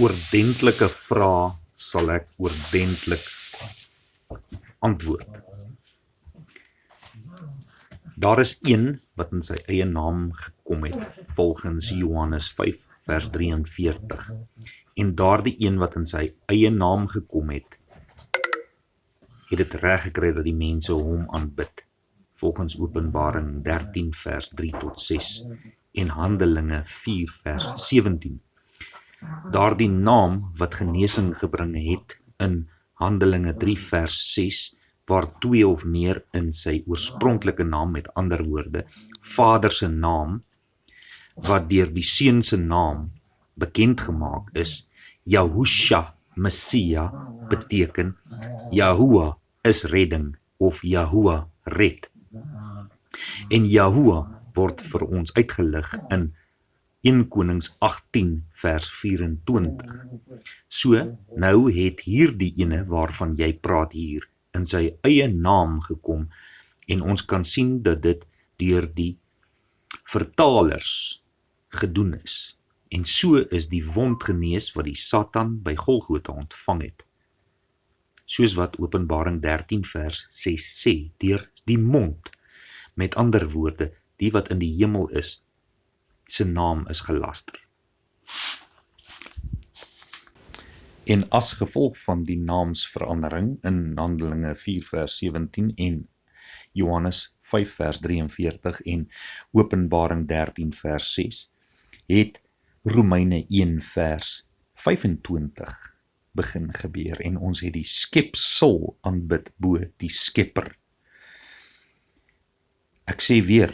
oordentlike vrae sal ek oordentlik antwoord. Daar is een wat in sy eie naam gekom het, volgens Johannes 5 vers 43. En daardie een wat in sy eie naam gekom het dit reg gekry dat die mense hom aanbid, volgens Openbaring 13 vers 3 tot 6 en Handelinge 4 vers 17. Daardie naam wat genesing gebring het in Handelinge 3 vers 6, waar 2 of meer in sy oorspronklike naam, met ander woorde, Vader se naam, wat deur die Seun se naam bekend gemaak is, Yahusha, Messia, beteken Yahuwah is redding, of Yahuwah red. En Yahuwah word vir ons uitgelig in 1 Konings 18 vers 24. So, nou het hierdie ene waarvan jy praat hier, in sy eie naam gekom, en ons kan sien dat dit deur die vertalers gedoen is. En so is die wond genees wat die Satan by Golgotha ontvang het. Soos wat Openbaring 13 vers 6 sê, deur die mond, met ander woorde, die wat in die hemel is, sy naam is gelaster. En as gevolg van die naamsverandering in Handelinge 4 vers 17 en Johannes 5 vers 43 en Openbaring 13 vers 6, het Romeine 1 vers 25 begin gebeur en ons het die skepsel aanbid bo die skepper. Ek sê weer,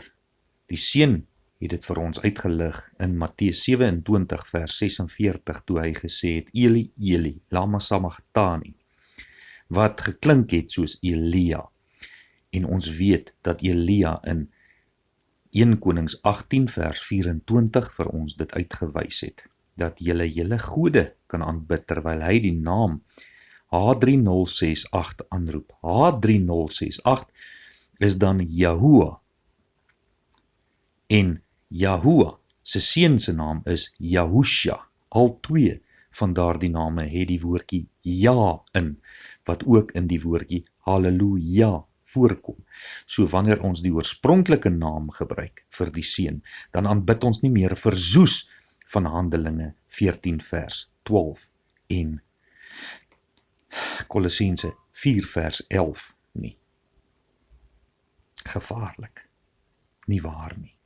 die Seun het dit vir ons uitgelig in Matteus 27 vers 46 toe hy gesê het, Eli, Eli, lama sabachthani, wat geklink het soos Elia. En ons weet dat Elia in 1 Konings 18 vers 24 vir ons dit uitgewys het, dat julle gode kan aanbid, terwyl hy die naam H3068 aanroep. H3068 is dan Yahuwah. En Yahuwah se seun se naam is Yahusha. Al twee van daardie name het die woordjie ja in, wat ook in die woordjie halleluja voorkom. So wanneer ons die oorspronklike naam gebruik vir die seun, dan aanbid ons nie meer vir Zeus van Handelinge 14 vers 12 en Kolossense 4 vers 11 nie. Gevaarlik, nie waar nie.